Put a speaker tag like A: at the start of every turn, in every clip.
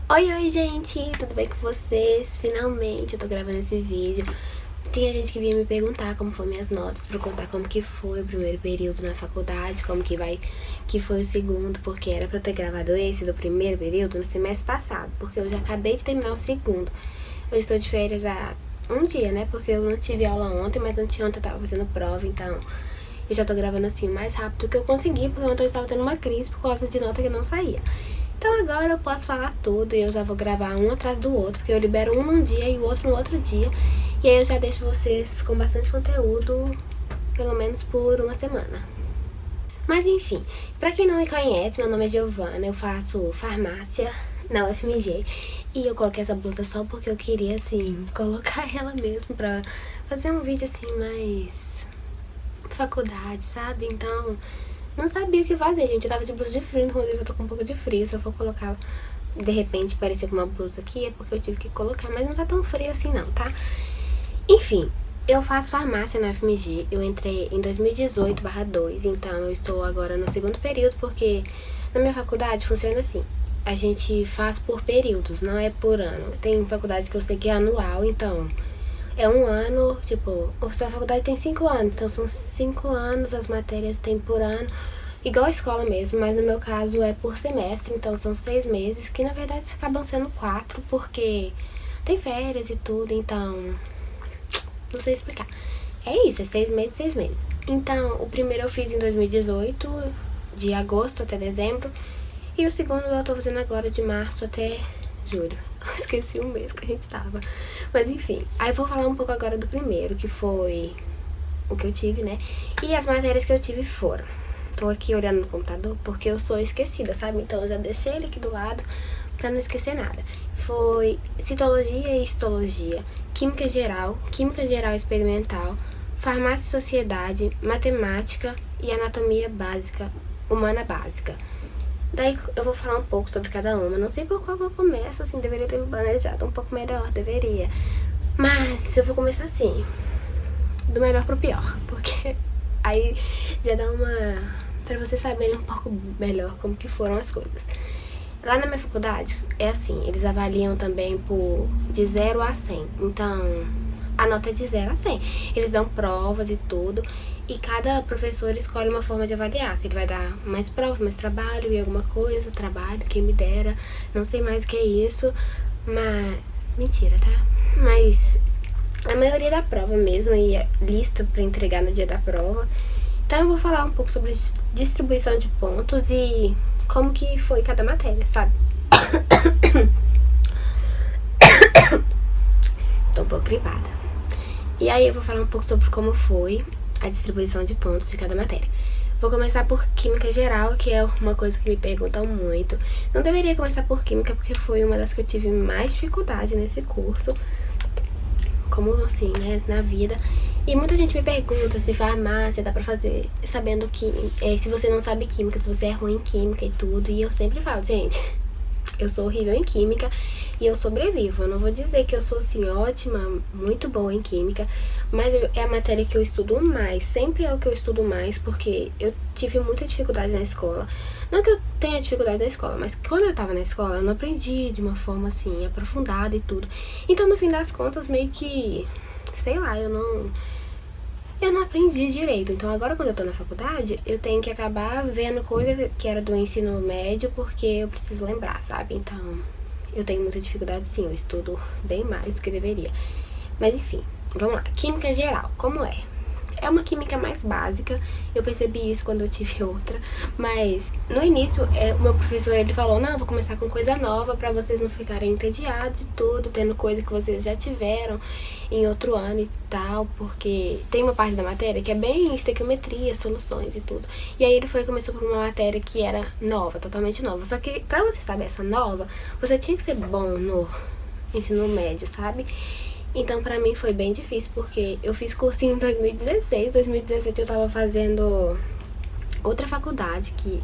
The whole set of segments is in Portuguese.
A: Oi, gente, tudo bem com vocês? Finalmente eu tô gravando esse vídeo. Tinha gente que vinha me perguntar como foram minhas notas, pra contar como que foi o primeiro período na faculdade, como que foi o segundo, porque era pra eu ter gravado esse do primeiro período no semestre passado, porque eu já acabei de terminar o segundo. Eu estou de férias há um dia, né, porque eu não tive aula ontem, mas anteontem eu tava fazendo prova, então eu já tô gravando assim o mais rápido que eu consegui, porque ontem eu estava tendo uma crise por causa de nota que não saía. Então agora eu posso falar tudo e eu já vou gravar um atrás do outro, porque eu libero um num dia e o outro no outro dia. E aí eu já deixo vocês com bastante conteúdo, pelo menos por uma semana. Mas enfim, pra quem não me conhece, meu nome é Giovana, eu faço farmácia na UFMG. E eu coloquei essa blusa só porque eu queria, assim, colocar ela mesmo pra fazer um vídeo, assim, mais faculdade, sabe? Então, não sabia o que fazer, gente. Eu tava de blusa de frio, inclusive eu tô com um pouco de frio. Se eu for colocar, de repente, parecer com uma blusa aqui, é porque eu tive que colocar. Mas não tá tão frio assim não, tá? Enfim, eu faço farmácia na UFMG. Eu entrei em 2018/2, então eu estou agora no segundo período, porque na minha faculdade funciona assim. A gente faz por períodos, não é por ano. Tem faculdade que eu sei que é anual, então é um ano, tipo, a sua faculdade tem 5 anos, então são 5 anos, as matérias tem por ano, igual a escola mesmo, mas no meu caso é por semestre, então são 6 meses, que na verdade acabam sendo 4, porque tem férias e tudo, então não sei explicar. É isso, é 6 meses, 6 meses. Então, o primeiro eu fiz em 2018, de agosto até dezembro, e o segundo eu tô fazendo agora de março até julho. Eu esqueci o mês que a gente tava. Mas enfim, aí eu vou falar um pouco agora do primeiro, que foi o que eu tive, né? E as matérias que eu tive foram. Tô aqui olhando no computador porque eu sou esquecida, sabe? Então eu já deixei ele aqui do lado pra não esquecer nada. Foi citologia e histologia, química geral experimental, farmácia e sociedade, matemática e anatomia básica, humana básica. Daí eu vou falar um pouco sobre cada uma. Não sei por qual que eu começo, assim, deveria ter me planejado um pouco melhor, deveria. Mas eu vou começar assim, do melhor pro pior, porque aí já dá uma... pra vocês saberem um pouco melhor como que foram as coisas. Lá na minha faculdade, é assim, eles avaliam também de 0 a 100. Então, a nota é de 0 a 100. Eles dão provas e tudo. E cada professor escolhe uma forma de avaliar. Se ele vai dar mais prova, mais trabalho e alguma coisa, trabalho, quem me dera. Não sei mais o que é isso, mas... mentira, tá? Mas a maioria da prova mesmo e é lista pra entregar no dia da prova. Então eu vou falar um pouco sobre distribuição de pontos e como que foi cada matéria, sabe? Tô um pouco gripada. E aí eu vou falar um pouco sobre como foi a distribuição de pontos de cada matéria. Vou começar por química geral, que é uma coisa que me perguntam muito. Não deveria começar por química, porque foi uma das que eu tive mais dificuldade nesse curso. Como assim, né, na vida. E muita gente me pergunta se farmácia dá pra fazer sabendo que... se você não sabe química, se você é ruim em química e tudo. E eu sempre falo, gente, eu sou horrível em química e eu sobrevivo. Eu não vou dizer que eu sou, assim, ótima, muito boa em química, mas é a matéria que eu estudo mais. Sempre é o que eu estudo mais, porque eu tive muita dificuldade na escola. Não que eu tenha dificuldade na escola, mas quando eu tava na escola, eu não aprendi de uma forma, assim, aprofundada e tudo. Então, no fim das contas, meio que... sei lá, eu não aprendi direito. Então agora quando eu tô na faculdade, eu tenho que acabar vendo coisa que era do ensino médio, porque eu preciso lembrar, sabe? Então eu tenho muita dificuldade sim, eu estudo bem mais do que deveria. Mas enfim, vamos lá. Química geral, como é? É uma química mais básica, eu percebi isso quando eu tive outra, mas no início o meu professor ele falou, não, vou começar com coisa nova pra vocês não ficarem entediados e tudo, tendo coisa que vocês já tiveram em outro ano e tal, porque tem uma parte da matéria que é bem estequiometria, soluções e tudo. E aí ele começou por uma matéria que era nova, totalmente nova, só que pra você saber essa nova, você tinha que ser bom no ensino médio, sabe? Então, pra mim foi bem difícil, porque eu fiz cursinho em 2016, 2017 eu tava fazendo outra faculdade, que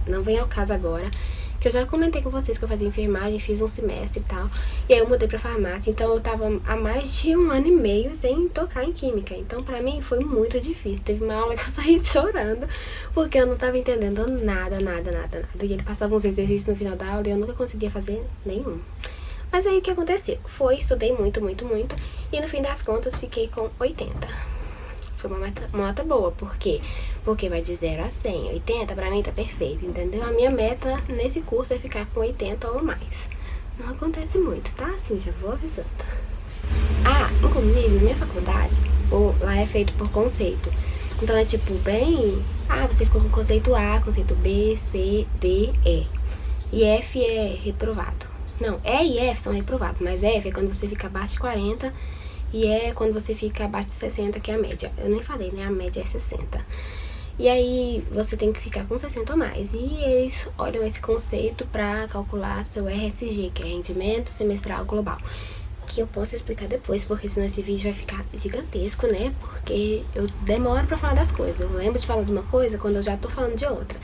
A: não vem ao caso agora. Que eu já comentei com vocês que eu fazia enfermagem, fiz um semestre e tal. E aí eu mudei pra farmácia, então eu tava há mais de 1 ano e meio sem tocar em química. Então pra mim foi muito difícil. Teve uma aula que eu saí chorando, porque eu não tava entendendo nada. E ele passava uns exercícios no final da aula e eu nunca conseguia fazer nenhum. Mas aí o que aconteceu? Estudei muito. E no fim das contas fiquei com 80. Foi uma nota boa, por quê? Porque vai de 0 a 100, 80 pra mim tá perfeito, entendeu? A minha meta nesse curso é ficar com 80 ou mais. Não acontece muito, tá? Assim, já vou avisando. Ah, inclusive, na minha faculdade, lá é feito por conceito. Então é tipo bem... você ficou com conceito A, conceito B, C, D, E. E F é reprovado. Não, E e F são reprovados, mas F é quando você fica abaixo de 40 e é quando você fica abaixo de 60, que é a média. Eu nem falei, né? A média é 60. E aí você tem que ficar com 60 ou mais. E eles olham esse conceito pra calcular seu RSG, que é Rendimento Semestral Global. Que eu posso explicar depois, porque senão esse vídeo vai ficar gigantesco, né? Porque eu demoro pra falar das coisas. Eu lembro de falar de uma coisa quando eu já tô falando de outra.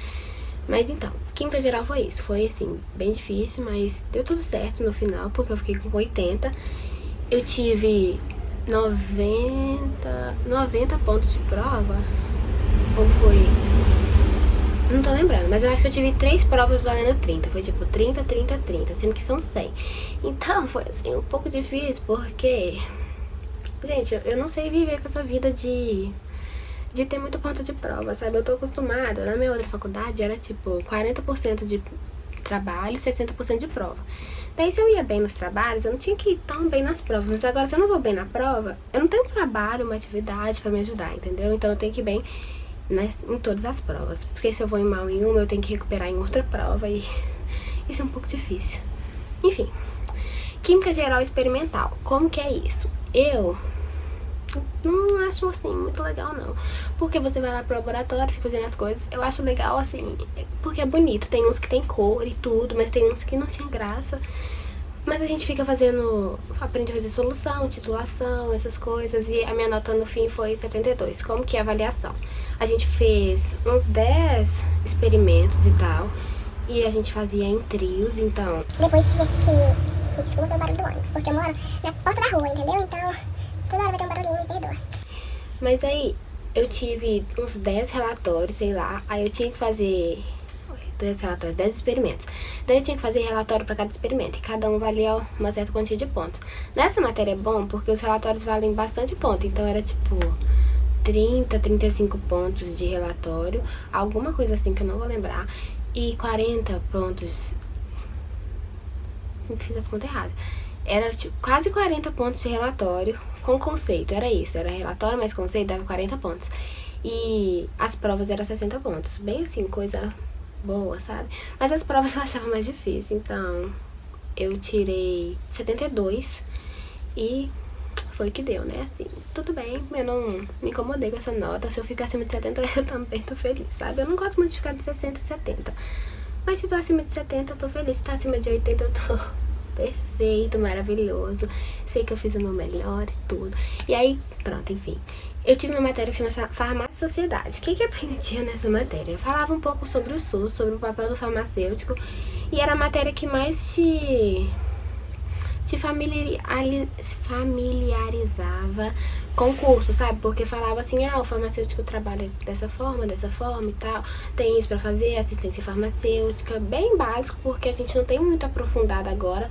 A: Mas então, química geral foi isso. Foi assim, bem difícil, mas deu tudo certo no final, porque eu fiquei com 80. Eu tive 90 pontos de prova. Ou foi... Não tô lembrando, mas eu acho que eu tive 3 provas valendo 30. Foi tipo 30, sendo que são 100. Então foi assim, um pouco difícil, porque... Gente, eu não sei viver com essa vida de ter muito ponto de prova, sabe? Eu tô acostumada, na minha outra faculdade era tipo 40% de trabalho, 60% de prova. Daí se eu ia bem nos trabalhos, eu não tinha que ir tão bem nas provas. Mas agora se eu não vou bem na prova, eu não tenho um trabalho, uma atividade pra me ajudar, entendeu? Então eu tenho que ir bem em todas as provas. Porque se eu vou ir mal em uma, eu tenho que recuperar em outra prova e isso é um pouco difícil. Enfim, química geral experimental, como que é isso? Eu não acho assim muito legal não, porque você vai lá pro laboratório, fica fazendo as coisas. Eu acho legal assim, porque é bonito, tem uns que tem cor e tudo, mas tem uns que não tinha graça. Mas a gente fica aprende a fazer solução, titulação, essas coisas. E a minha nota no fim foi 72. Como que é a avaliação? A gente fez uns 10 experimentos e tal, e a gente fazia em trios, então...
B: Depois tive que... Me desculpa pelo barulho do ônibus, porque eu moro na porta da rua, entendeu? Então... toda hora vai ter um barulhinho, me perdoa.
A: Mas aí, eu tive uns 10 relatórios, sei lá. Aí eu tinha que fazer 10 relatórios, 10 experimentos. Daí eu tinha que fazer relatório pra cada experimento. E cada um valia uma certa quantia de pontos. Nessa matéria é bom porque os relatórios valem bastante ponto. Então era tipo 30, 35 pontos de relatório. Alguma coisa assim que eu não vou lembrar. E 40 pontos... Fiz as contas erradas. Era tipo, quase 40 pontos de relatório com conceito, era isso. Era relatório mais conceito, dava 40 pontos. E as provas eram 60 pontos. Bem assim, coisa boa, sabe? Mas as provas eu achava mais difícil, então eu tirei 72 e foi o que deu, né? Assim, tudo bem, eu não me incomodei com essa nota. Se eu ficar acima de 70, eu também tô feliz, sabe? Eu não gosto muito de ficar de 60 e 70. Mas se tô acima de 70, eu tô feliz. Se tá acima de 80, eu tô... perfeito, maravilhoso. Sei que eu fiz o meu melhor e tudo. E aí, pronto, enfim. Eu tive uma matéria que chama Farmácia e Sociedade. O que eu aprendia nessa matéria? Eu falava um pouco sobre o SUS, sobre o papel do farmacêutico. E era a matéria que mais te familiarizava com o curso, sabe? Porque falava assim, o farmacêutico trabalha dessa forma e tal. Tem isso pra fazer, assistência farmacêutica, bem básico, porque a gente não tem muito aprofundado agora.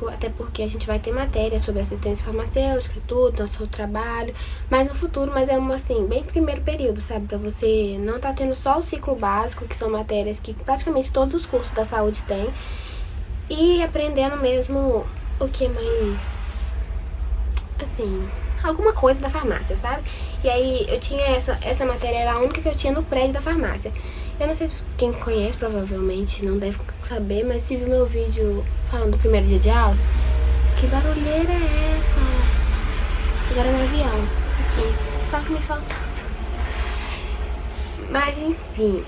A: Até porque a gente vai ter matéria sobre assistência farmacêutica e tudo, nosso trabalho. Mas no futuro, mas é assim, bem primeiro período, sabe? Pra você não tá tendo só o ciclo básico, que são matérias que praticamente todos os cursos da saúde têm. E aprendendo mesmo o que é mais, assim, alguma coisa da farmácia, sabe? E aí eu tinha essa matéria, era a única que eu tinha no prédio da farmácia. Eu não sei se quem conhece, provavelmente não deve saber, mas se viu meu vídeo falando do primeiro dia de aula, que barulheira é essa? Agora é um avião, assim, só que me faltava. Mas enfim,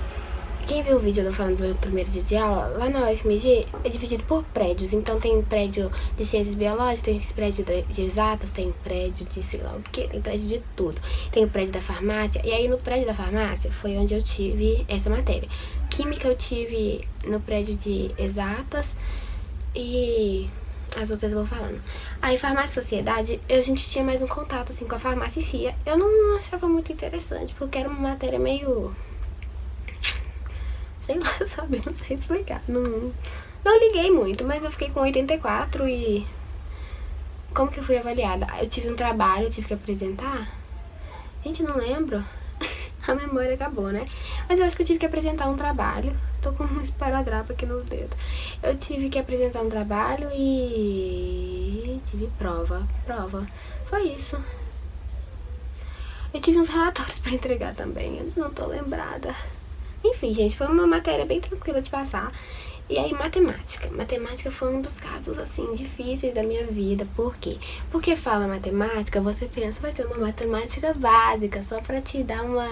A: quem viu o vídeo eu falando do meu primeiro dia de aula, lá na UFMG é dividido por prédios. Então tem prédio de ciências biológicas, tem prédio de exatas, tem prédio de sei lá o que, tem prédio de tudo. Tem o prédio da farmácia. E aí no prédio da farmácia foi onde eu tive essa matéria. Química eu tive no prédio de exatas e as outras eu vou falando. Aí farmácia e sociedade, a gente tinha mais um contato assim com a farmácia em si. Eu não achava muito interessante, porque era uma matéria meio... sei lá, sabe? Não sei explicar. Não liguei muito, mas eu fiquei com 84 e... como que eu fui avaliada? Eu tive um trabalho, eu tive que apresentar. Gente, não lembro. A memória acabou, né? Mas eu acho que eu tive que apresentar um trabalho. Tô com um esparadrapo aqui no dedo. Eu tive que apresentar um trabalho e... tive prova. Foi isso. Eu tive uns relatórios pra entregar também. Eu não tô lembrada. Enfim, gente, foi uma matéria bem tranquila de passar. E aí, matemática. Matemática foi um dos casos, assim, difíceis da minha vida. Por quê? Porque fala matemática, você pensa, vai ser uma matemática básica, só pra te dar uma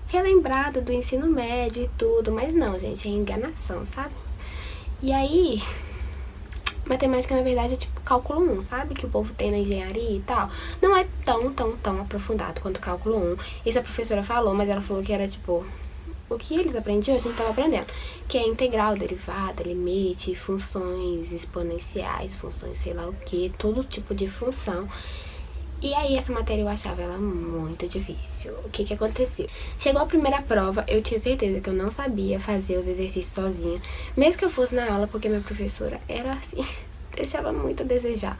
A: relembrada do ensino médio e tudo. Mas não, gente, é enganação, sabe? E aí, matemática, na verdade, é tipo cálculo 1, sabe? Que o povo tem na engenharia e tal. Não é tão aprofundado quanto cálculo 1. Isso a professora falou, mas ela falou que era, tipo... o que eles aprendiam, a gente estava aprendendo, que é integral, derivada, limite, funções exponenciais, funções sei lá o que, todo tipo de função. E aí essa matéria eu achava ela muito difícil. O que aconteceu? Chegou a primeira prova, eu tinha certeza que eu não sabia fazer os exercícios sozinha, mesmo que eu fosse na aula, porque minha professora era assim... deixava muito a desejar.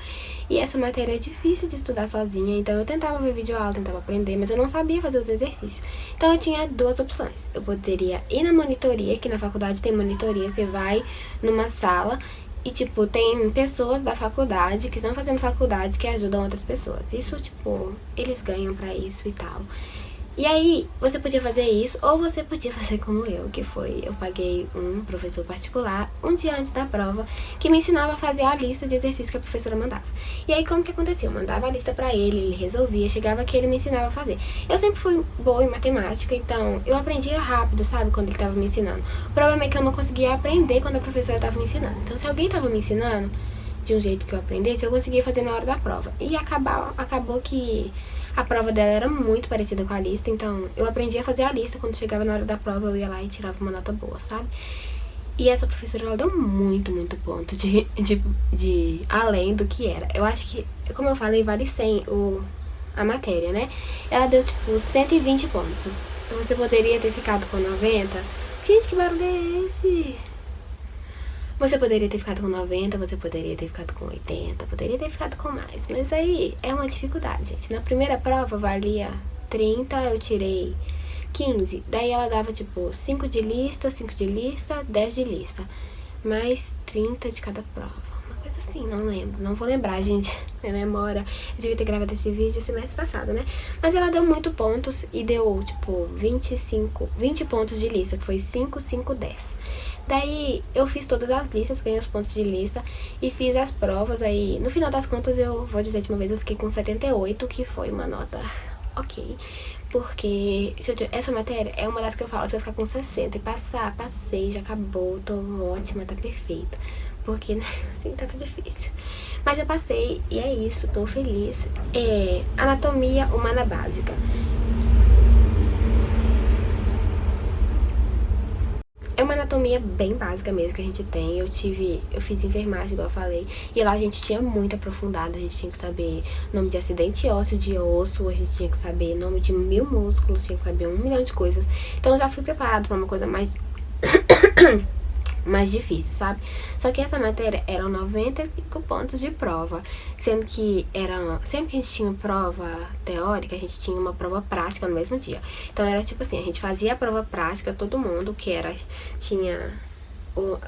A: E essa matéria é difícil de estudar sozinha, então eu tentava ver videoaula, tentava aprender, mas eu não sabia fazer os exercícios. Então eu tinha duas opções. Eu poderia ir na monitoria, que na faculdade tem monitoria, você vai numa sala e, tipo, tem pessoas da faculdade que estão fazendo faculdade que ajudam outras pessoas. Isso, tipo, eles ganham pra isso e tal. E aí, você podia fazer isso, ou você podia fazer como eu, que foi, eu paguei um professor particular, um dia antes da prova, que me ensinava a fazer a lista de exercícios que a professora mandava. E aí, como que acontecia? Eu mandava a lista pra ele resolvia, chegava aqui, ele me ensinava a fazer. Eu sempre fui boa em matemática, então eu aprendia rápido, sabe, quando ele tava me ensinando. O problema é que eu não conseguia aprender quando a professora tava me ensinando. Então, se alguém tava me ensinando de um jeito que eu aprendesse, eu conseguia fazer na hora da prova. E acabou que... a prova dela era muito parecida com a lista, então eu aprendi a fazer a lista. Quando chegava na hora da prova, eu ia lá e tirava uma nota boa, sabe? E essa professora, ela deu muito ponto de além do que era. Eu acho que, como eu falei, vale 100 a matéria, né? Ela deu, tipo, 120 pontos. Você poderia ter ficado com 90. Gente, que barulho é esse? Você poderia ter ficado com 90, você poderia ter ficado com 80, poderia ter ficado com mais. Mas aí é uma dificuldade, gente. Na primeira prova valia 30, eu tirei 15. Daí ela dava, tipo, 5 de lista, 10 de lista. Mais 30 de cada prova. Uma coisa assim, não lembro. Não vou lembrar, gente. Minha memória... eu devia ter gravado esse vídeo semestre passado, né? Mas ela deu muito pontos e deu, tipo, 20 pontos de lista, que foi 5, 5, 10. Daí eu fiz todas as listas, ganhei os pontos de lista e fiz as provas. Aí no final das contas, eu vou dizer de uma vez, eu fiquei com 78, que foi uma nota ok. Porque essa matéria é uma das que eu falo, se eu ficar com 60 e passei, já acabou, tô ótima, tá perfeito. Porque, né, assim, tava difícil. Mas eu passei e é isso, tô feliz. Anatomia humana básica. É uma anatomia bem básica mesmo que a gente tem. Eu fiz enfermagem, igual eu falei. E lá a gente tinha muito aprofundado. A gente tinha que saber nome de acidente ósseo, de osso. A gente tinha que saber nome de 1000 músculos. Tinha que saber 1 milhão de coisas. Então eu já fui preparado pra uma coisa mais... mais difícil, sabe? Só que essa matéria eram 95 pontos de prova, sendo que sempre que a gente tinha prova teórica, a gente tinha uma prova prática no mesmo dia. Então era tipo assim, a gente fazia a prova prática, todo mundo,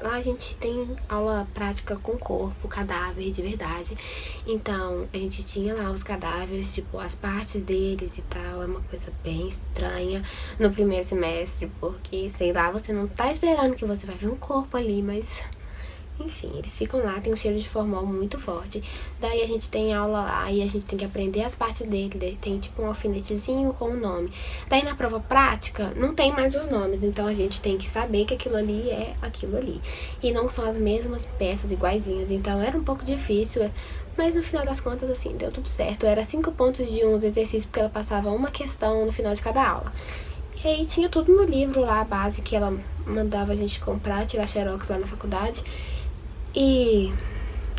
A: lá a gente tem aula prática com corpo, cadáver de verdade. Então, a gente tinha lá os cadáveres, tipo, as partes deles e tal. É uma coisa bem estranha no primeiro semestre, porque, sei lá, você não tá esperando que você vai ver um corpo ali, mas Enfim, eles ficam lá, tem um cheiro de formol muito forte. Daí a gente tem aula lá e a gente tem que aprender as partes dele. Tem tipo um alfinetezinho com o nome. Daí na prova prática não tem mais os nomes, então a gente tem que saber que aquilo ali é aquilo ali. E não são as mesmas peças iguaizinhas, então era um pouco difícil. Mas no final das contas, assim, deu tudo certo. Era 5 pontos de uns exercícios, porque ela passava uma questão no final de cada aula. E aí tinha tudo no livro lá, a base que ela mandava a gente comprar, tirar xerox lá na faculdade. E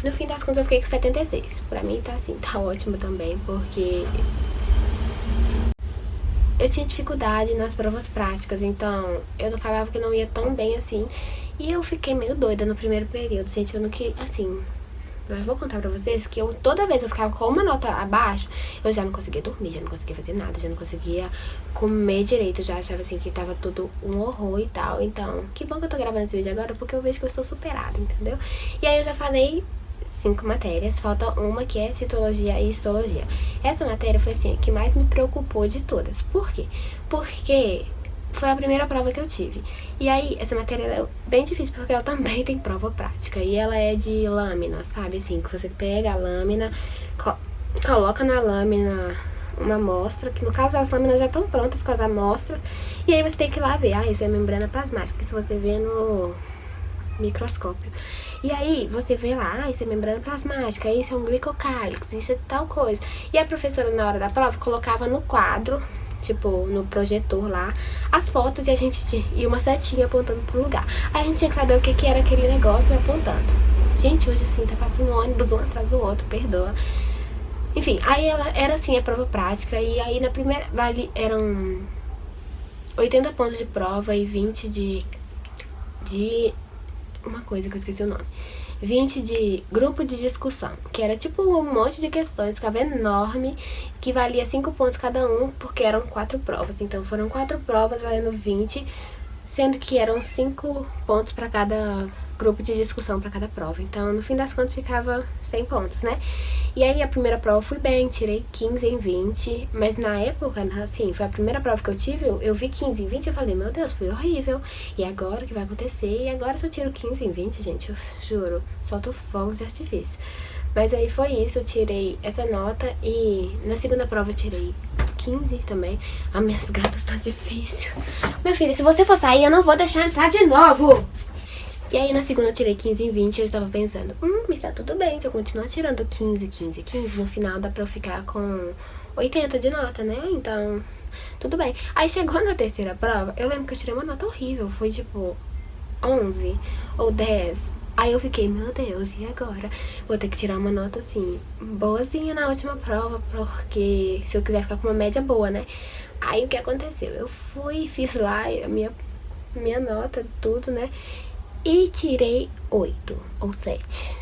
A: no fim das contas eu fiquei com 76. Pra mim tá assim, tá ótimo também, porque eu tinha dificuldade nas provas práticas, então eu acabava que não ia tão bem assim. E eu fiquei meio doida no primeiro período, gente, eu não queria, assim... Eu vou contar pra vocês que toda vez eu ficava com uma nota abaixo, eu já não conseguia dormir, já não conseguia fazer nada, já não conseguia comer direito, eu já achava assim que tava tudo um horror e tal. Então, que bom que eu tô gravando esse vídeo agora, porque eu vejo que eu estou superada, entendeu? E aí eu já falei 5 matérias, falta uma que é citologia e histologia. Essa matéria foi assim, a que mais me preocupou de todas. Por quê? Porque foi a primeira prova que eu tive. E aí, essa matéria é bem difícil, porque ela também tem prova prática. E ela é de lâmina, sabe? Assim, que você pega a lâmina, coloca na lâmina uma amostra, que no caso as lâminas já estão prontas com as amostras. E aí você tem que ir lá ver, isso é membrana plasmática, isso você vê no microscópio. E aí você vê lá, isso é membrana plasmática, isso é um glicocálix, isso é tal coisa. E a professora, na hora da prova, colocava no quadro, tipo, no projetor lá, as fotos e a gente e uma setinha apontando pro lugar. Aí a gente tinha que saber o que era aquele negócio apontando. Gente, hoje sim, tá passando ônibus um atrás do outro, perdoa. Enfim, aí ela era assim a prova prática. E aí na primeira eram 80 pontos de prova e 20 de uma coisa que eu esqueci o nome. 20 de grupo de discussão, que era tipo um monte de questões, ficava enorme, que valia 5 pontos cada um, porque eram 4 provas. Então foram 4 provas valendo 20, sendo que eram 5 pontos para cada grupo de discussão, para cada prova. Então no fim das contas ficava 100 pontos, né? E aí a primeira prova eu fui bem, tirei 15 em 20, mas na época, assim, foi a primeira prova que eu tive, eu vi 15 em 20 e eu falei, meu Deus, foi horrível. E agora o que vai acontecer? E agora se eu tiro 15 em 20, gente, eu juro, solto fogos de artifício. Mas aí foi isso, eu tirei essa nota e na segunda prova eu tirei 15 também. As minhas gatas estão difícil. Minha filha, se você for sair, eu não vou deixar entrar de novo. E aí na segunda eu tirei 15 em 20 e eu estava pensando, está tudo bem, se eu continuar tirando 15, 15, 15, no final dá pra eu ficar com 80 de nota, né? Então, tudo bem. Aí chegou na terceira prova, eu lembro que eu tirei uma nota horrível, foi tipo 11 ou 10. Aí eu fiquei, meu Deus, e agora? Vou ter que tirar uma nota assim, boazinha na última prova, porque se eu quiser ficar com uma média boa, né? Aí o que aconteceu? Eu fui, fiz lá a minha nota, tudo, né? E tirei 8 ou 7.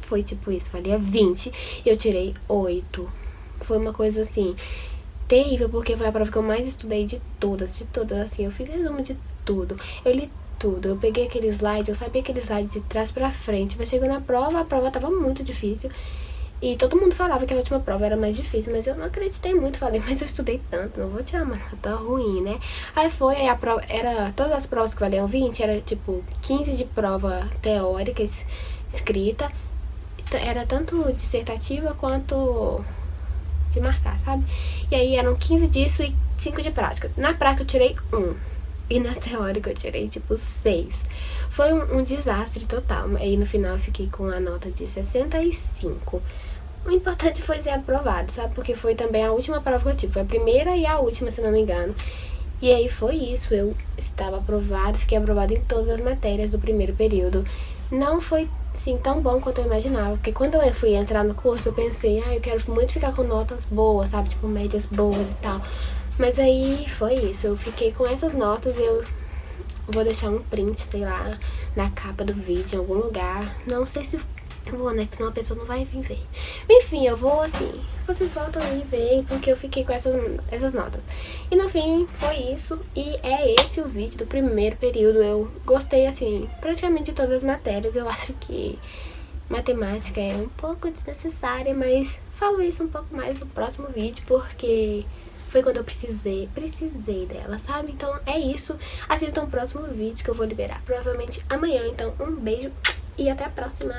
A: Foi tipo isso, valia 20 e eu tirei 8. Foi uma coisa assim, terrível, porque foi a prova que eu mais estudei de todas, assim. Eu fiz resumo de tudo, eu li tudo, eu peguei aquele slide, eu sabia aquele slide de trás pra frente. Mas chegou na prova, a prova tava muito difícil. E todo mundo falava que a última prova era mais difícil, mas eu não acreditei muito. Falei, mas eu estudei tanto, não vou tirar uma nota ruim, né? Aí a prova, era todas as provas que valiam 20, era tipo 15 de prova teórica, escrita. Era tanto dissertativa quanto de marcar, sabe? E aí eram 15 disso e 5 de prática. Na prática eu tirei 1. E na teórica eu tirei tipo 6. Foi um desastre total. Aí no final eu fiquei com a nota de 65. O importante foi ser aprovado, sabe? Porque foi também a última prova que eu tive. Foi a primeira e a última, se não me engano. E aí foi isso. Eu estava aprovado, fiquei aprovada em todas as matérias do primeiro período. Não foi, assim, tão bom quanto eu imaginava. Porque quando eu fui entrar no curso, eu pensei, eu quero muito ficar com notas boas, sabe? Tipo, médias boas e tal. Mas aí foi isso, eu fiquei com essas notas. Eu vou deixar um print, sei lá, na capa do vídeo, em algum lugar. Não sei se eu vou, né, que senão a pessoa não vai vir ver. Enfim, eu vou assim, vocês voltam aí e veem, porque eu fiquei com essas notas. E no fim, foi isso. E é esse o vídeo do primeiro período. Eu gostei, assim, praticamente de todas as matérias. Eu acho que matemática é um pouco desnecessária, mas falo isso um pouco mais no próximo vídeo, porque foi quando eu precisei dela, sabe? Então é isso. Assistam o próximo vídeo que eu vou liberar provavelmente amanhã. Então um beijo e até a próxima!